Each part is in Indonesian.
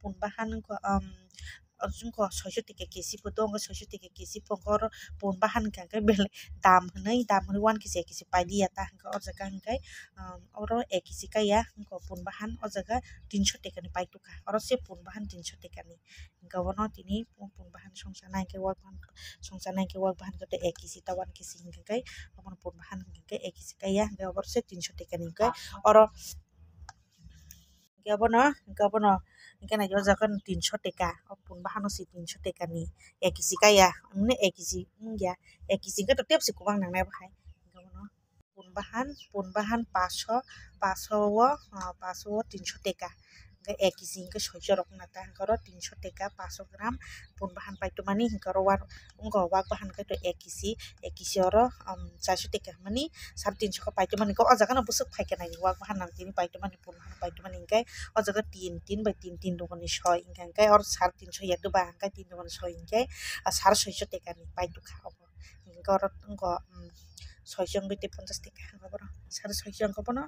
punbahan ko jungko 600 tiga kesi potong ko 600 tiga kesi pokor punbahan kan kai bel dam hnai 1 kesi pai dia ta ko o jaga kai oro 1 kesi kai ya ko punbahan o jaga 300 tiga ni pai tuka oro se punbahan 300 tiga ni gawono tini punbahan songsanai ke wak bahan ko 1 kesi ta 1 kesi kai amon punbahan kai 1 kesi kai ya oro se 300 tiga ni kai oro gabono ingkana yo jakan 300 teka opun bahano si 300 teka ni ekisi kaya mne ekisi ya ekisi ka to tiap si kubang nang nai bahai gabono pun bahan 500 wo 300 teka ga ekisi ka 600 rok nata karo 300 teka 500 gram pun bahan paitu mani karo war ungko wak bahan ka to ekisi oro 400 teka mani 350 ka paitu mani ko aja kana busuk phai kana wak bahan nang tini paitu mani pun bahan paitu mani kai o jaga 3 by 3 dogoni soy ingkang kai or 350 yak ba kai 3 dogoni soy ingkai 600 teka ni paitu kha obo ingka or ungko 600 bete 50 teka obo 600 ko bono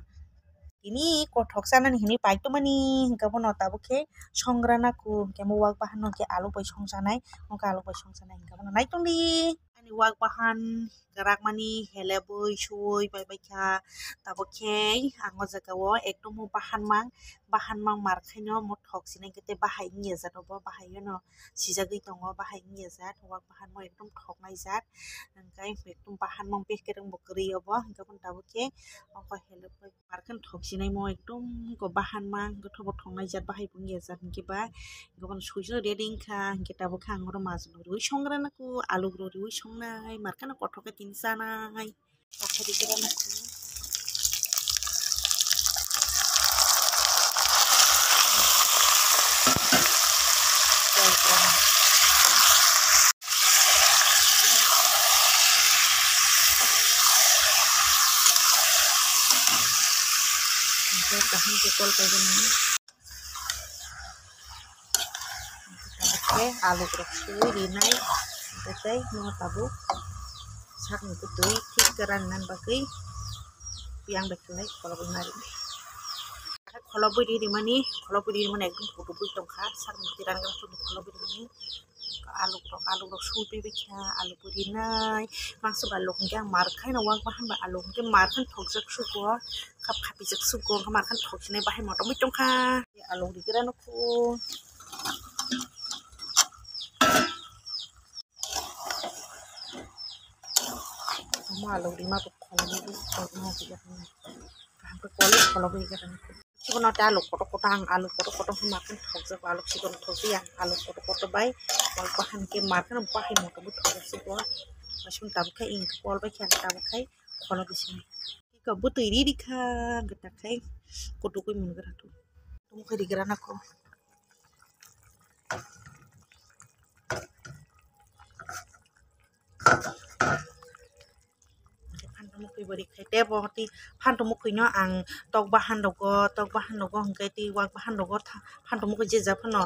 ini kothok sana ni hini paitu mani hingka bono tabuke songrana ku kemo wak bahan no ke alu bai songsanai noka alu bai songsanai hingka bono naitung di ani wak bahan garak mani helebui suoi bai bai kha tabuke ango jaga o ekdom bahan mang markhaino mo thok sinai kete bahai ni jat obo bahai no sijagui tongo bahai ni jat wak bahan mo ekdom thok nai jat hingkai ekdom bahan mang pek kereng bo kri obo hingka bono tabuke oko helebui markhan thok sinai mo ekdom ko bahan mang goto bo thok nai jat bahai bo ni jat hingke ba gobon suijo ready kha hingke tabuke ang oro maj rui songrana ku alu rui songnai markhana kothok ke tin sanai okhari grana ku bahan kekol kayak gini tabuke alu krok suwi dinai tetai no tabuk sak ni kutui tik keranan bagai piang beklai kalau benar kalau beri di mana ekdom foto bui tongkha sak ni tiran kan foto kalau beri mani alu krok suwi bebe kha alu beri nai mangsa balok hingke ang markhai na wak bahan ba alu hingke markhan thokjak suko khap khapijak suko markhan thoksinai bahai moto bui tongkha alu digrano ku mo alu di ma kalau beri mo tidak hampe kalau beri kan Sikono ta alu koto makan thokjak alu sikono thokji yang alu koto bai wal bahan ke makan bahai moto bu thokjak siko masun tabukai ing kol bai khan tabukai kholo bisini ka bu tiri dikha gata kai koto koi mun gara tu tum khari gara na ko mukui bari khai te bo ti phanto mukui no ang tok bahan dogo hingkai ti wak bahan dogo phanto mukui je japano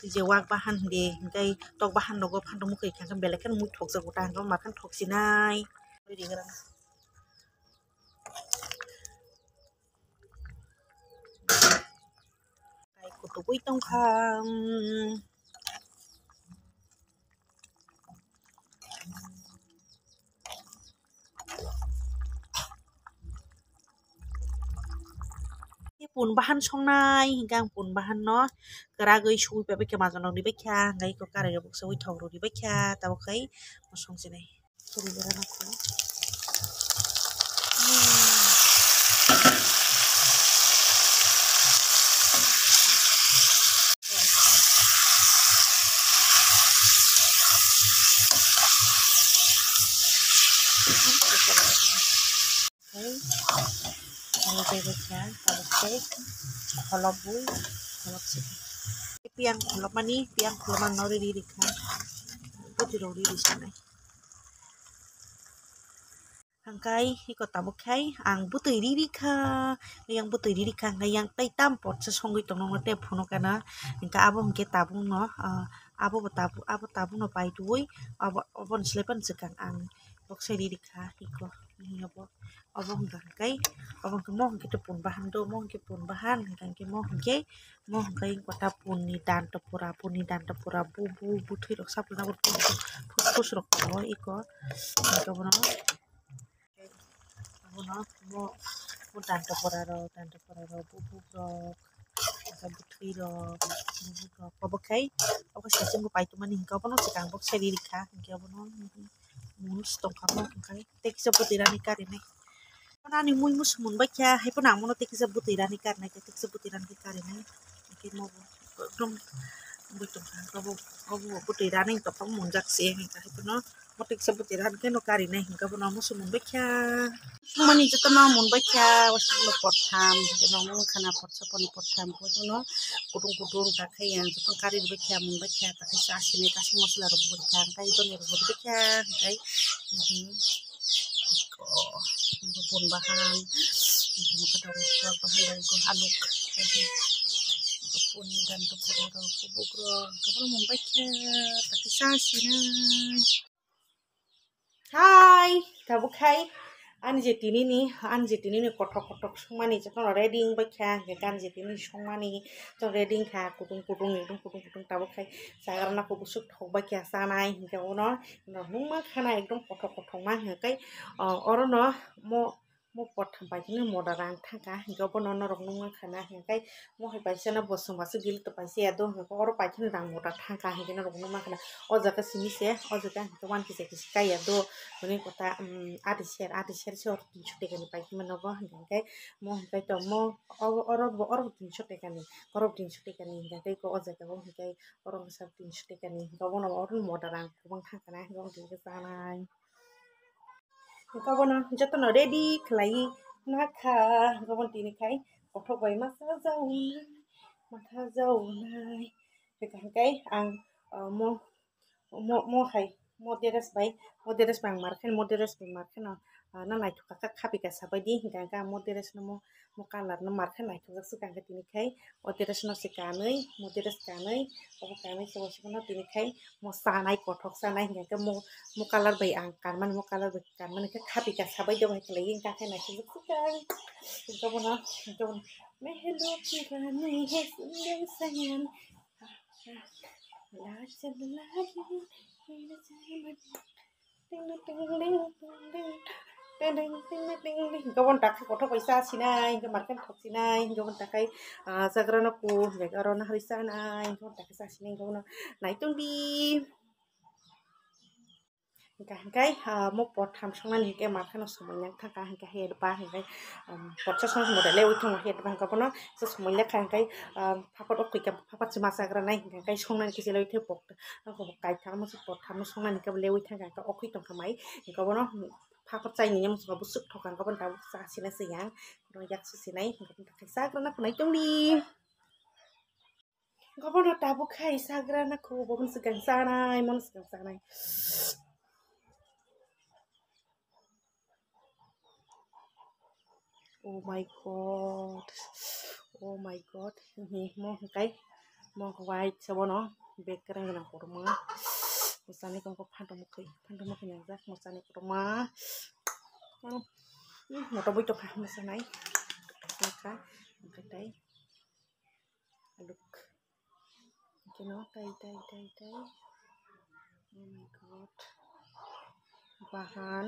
ti je wak bahan de hingkai tok bahan dogo phanto mukui khang belek kan mui thok jago ta hingka markhan thoksinai ri gara kai kutu bui tongkha pun bahan songnai hingkang pun bahan no keragoi sui pe bekha majonok ni bekha ngai ko karai buk sui thok ro ni bekha tabo kai mosong sinai suri gara na ko Kalau bebeknya, kalau steak, kalau bui, kalau sih. Piang kalau mani, piang kalau manori diri kan, itu dirori di sana. Hangkai ikut tabuk kai, ang butuh diri ka, yang butuh diri kan, yang tay tampot sesonggu itu nong te puno kana, hingga abo hingga tabung no, abo tabu no pai duoi, abo selepan sekang ang. boksai di dikha iko ni abo abong dan kai abong ke mong kita pun bahan do mong ke pun bahan kan ke mong kai kota pun ni dan tepura bubu buthui rok sapul na pus rok ko iko iko bono mo mo dan tepura ro bubu rok buthui rok abo kai abo sejeng ko pai tu mani ko bono sikang boksai di dikha ke bono mus tong kamo kai tek seputirani karine nani mui mus mun bacha hai pun amono tek seputirani karne tek seputirani karine ke mo dum butuh kabo kabo putirani to pang mun jak se kai pun no motik seputirani ke no karine hingga pun amo sumun bacha mani jeta no mun bacha waslo potham ke no mun khana potsa poni potham ko no kudung ta kai yang jeta kari bacha mun bacha ta kai asine kasih mosla ro bacha kai to ni ro bacha kai pun bahan bahan dari ko aluk pun dan tepura ro bubuk ro kapan mau baca tapi sasina hai tabuk hai anjetini ni kotok sungmani jekon reading baca kan jetini sungmani to reading kha kutung tabuk hai sagarna ko busuk thok baca sanai hingga uno nungma khana ekdom kotok ma kai orono mo potham paikini modarang thangka hingga bono norok nungma khana hingkai mo hai paisana bosong basu gil to paisi ado hingga oro paikini rang modar thangka hingga norok nungma khana o jaga sini se o jaga hingga wan kise kai ado boni kota adi share se oro 300 taka ni paikini nobo hingga mo hingkai to mo oro 300 taka ni oro 300 taka ni hingga ko o jaga bo hingga oro sa 300 taka ni hingga bono oro modarang kubang thangka na hingga hingga sanai Kabono jotono ready khlai nakha gabon tini kai kothok bai masa jaunai kai ang mo hai moderes bai markhen na naithuka khapi ka sabai di hingga moderes no mo color no markhen naithuka sikang tini kai moderes no sikanai obo kanai so tini kai mo sanai kothok sanai hingga mo color bai ang karman ke khapi ka sabai do bai klai hingga kai naithuka sikang hingga mehelo kirani hai sundar sayan lachan lagi gabon takai kothok paisa sinai hingga marken thok sinai gabon takai jagrana ko jagrana hari sanai gabon takai sasinai gabon naitung di hingga mo potham songmani hingga marken somoi nang thangka hingga head ba hingga potsa song model lewi thong head ba hingga bono so somoi lekha hingga papat okika papat sima sagrana hingga songnani kisi lewi thepok ko kai thang mo potham songnani ka lewi thangka okui tong kamai hingga bono papat chai ni mo busuk thokan gabon ta sasina siyang ro yak susinai hingga takai sagrana ko naitung di gabon tabu khai sagrana ko bobon sigang sanai mon sigang sanai Oh my god ni mo kai mo white sabono background na kurma musani ko phanto mukhi yang jak musani kurma moto boi to kham sanai ka kai look kino tai oh my god bahan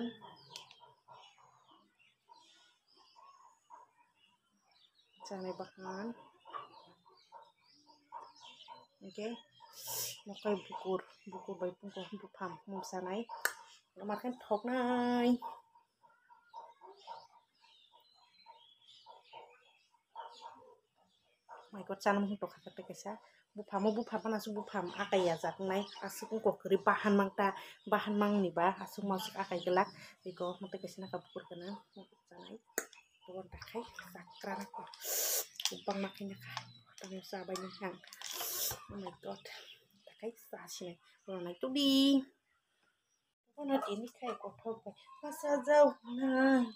sanai bahan oke mokai bukur bai pungko bupham mum sanai marken thok nai my god chan mung to khata kaisa bupham nasu bupham akai ya jat nai asu ko kri bahan mang ni ba asu masuk akai gelak iko mute kaisina ka bukur kana sanai bon takai sakran ko upang makanya ka tang sabai nyang oh my god takai sasinai ro nai tu di Ona ini kai kothok bai masa jauh nai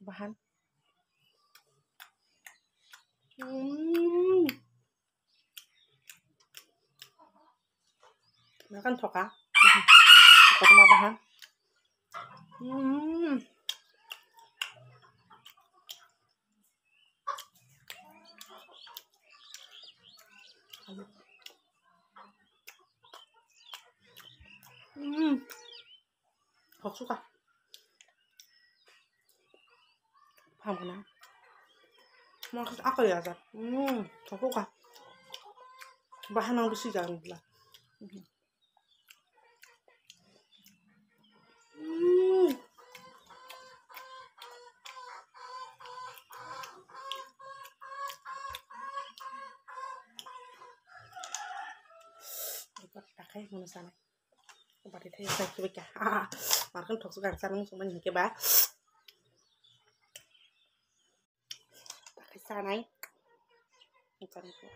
bahan makan thoka kurma bahan Hmm. Thật suka. Paham kan? Maksud apa ya, Zat? Thật suka. Bahan yang besi jangan belah. Pakai mana sana? Bari thay sai cái cả. Mà không thuộc số càng sang chúng mình cái bá. Cái xa này. Không cần nữa.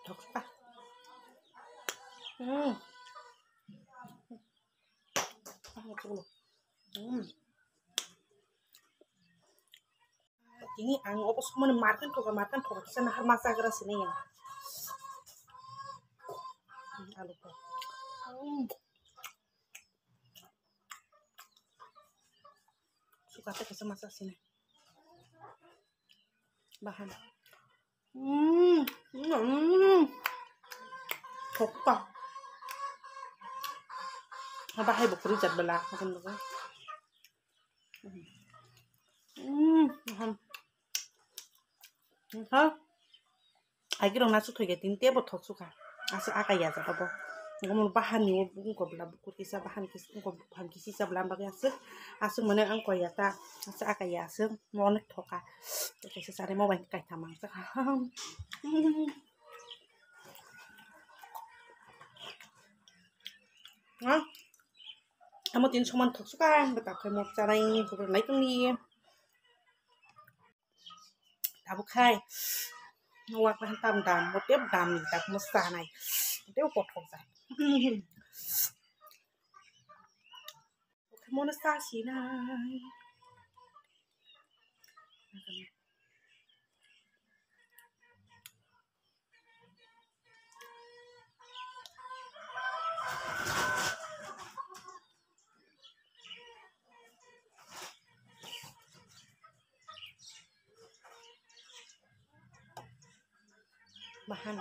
Thật quá. Ini ang opos mo makan tuh kita nahar masa gara sini ya. Alu po. Suka teh kita masak sini. Bahan. Kokka. Apa hai bukuri jat bela makan dulu. Bahan. Ha? Lagi dong nasi tuh ya tintia botok suka. Asal akak ya jat apa. Ngomong bahan ni ko bela bukur kisah bahan kisah belam bagi asal mana ang ko ya ta asal akak ya asal mau nek thoka. Terus sesare mau banyak kai tamang saka. Hả? Một tiếng xong ăn thực sức ăn, và phải một gia đình của lấy công đi đã bốc khai hoặc là tầm đàm một tiếp đàm đặt một xà này tiếp bột thuộc giải một xa xí này bahan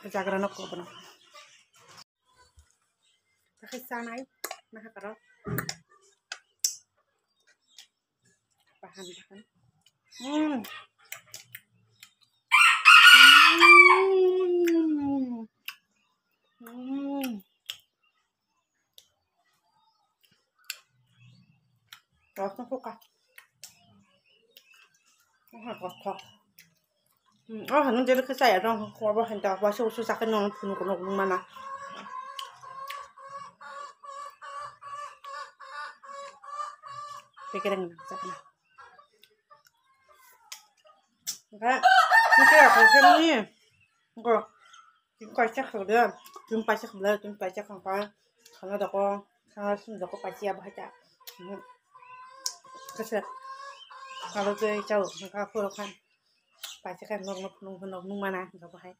jaga anak kok benar pakai sana nah karo bahan Rasanya suka. Gọt. Hình như cái xài ở trong khoa bao hành tàu bao sâu sắc cái non phun của nó mà nè. Cái đằng này chắc nè. Cái là phải xem đi. Rồi. Chúng quay chắc rồi đó. Chúng quay chắc không phải. Không là đâu có phải chia bao chả. Cái kalau ke jauh maka aku kan pasti kan nung mana nggak pakai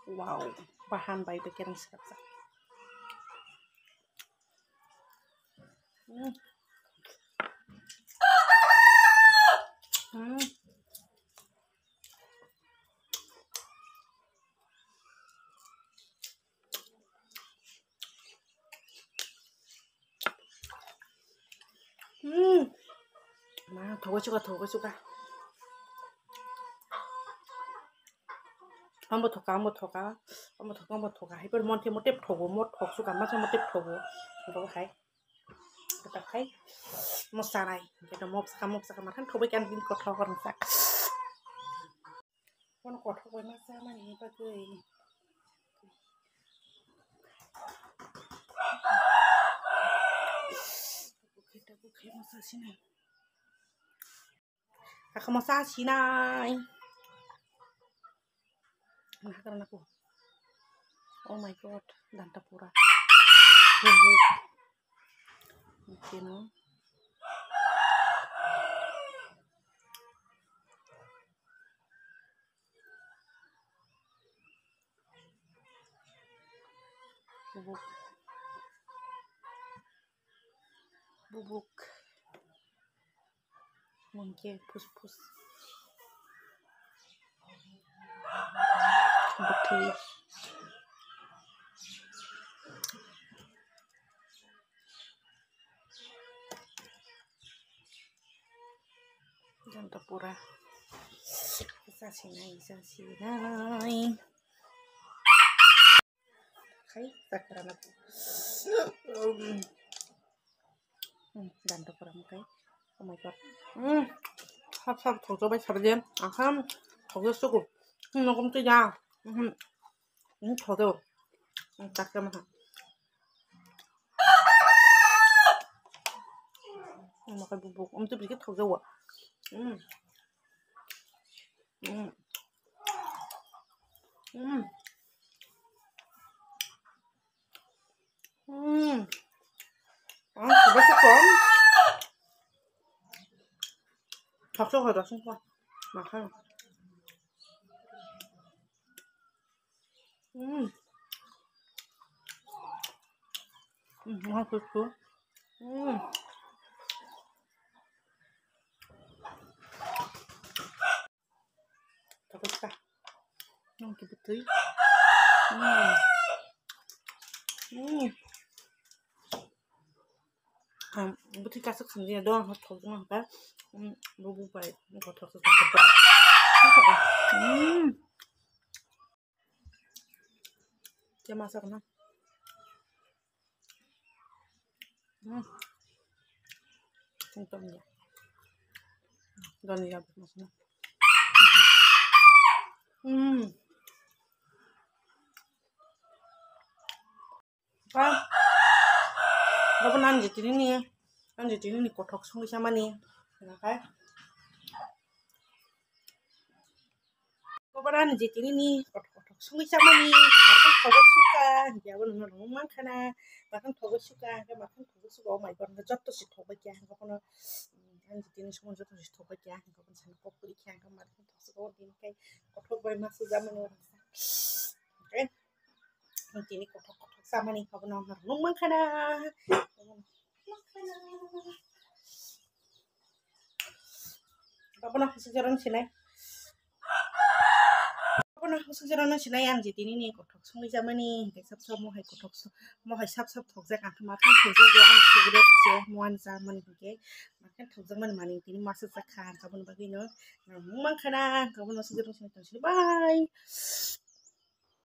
wow bahan baik pikiran sekali 마 더고 수가 한번 더가 해볼 monte mote 더고 못 더수가 맞아 mote 더고 이거 해 kita kai musarai kita mopsaka matan thobai kan bin ko thogon sak kon ko thobai masa mani ba gei kita ko kai masa sinai ka masa sinai nah karena aku oh my god Dantapura mungkin bubuk mungkin pus betul Dantapura isa sinai kai sakaran aku Dantapura kai oh my god 삽삽 더 줘봐 잡지 아함 더 쓰고 너 깜짝이야 더도 잠깐만 먹을 부부 엄청 이게 더 좋아 아 그거 조금 적셔가지고 순간 막하요 아 그렇죠 더 볼까 이렇게 붙어요 butika sekali doang harus cuma apa bubuk baik kotor sekali dia masak na untungnya dan ya maksudnya Kapan lanjut ini kotok sungguh sama nih, kenapa? Kapan lanjut ini kotok sungguh sama nih, makan togut suka, jangan nongkrong makan makan togut suka, oh my god, jatuh sih togut ya, kapan lanjut ini semua jatuh sih togut ya, kapan sana kopi ikan kemarin togut suka ini kayak kotok bermasuk zaman orang, oke? Nanti ini kotok sama nih, kapan nongkrong makan Kapan aku sejarah sinai? Kapan aku sejarah sinai yang jadi ini kotok sungguh zaman nih, kayak sab mau hai kotok mau hai sab tok kan kemarin kerja gua an segera sih mau zaman gitu, makan tok zaman mana ini masuk sekarang kapan begini, ngomong makan kapan aku sejarah sinai bye.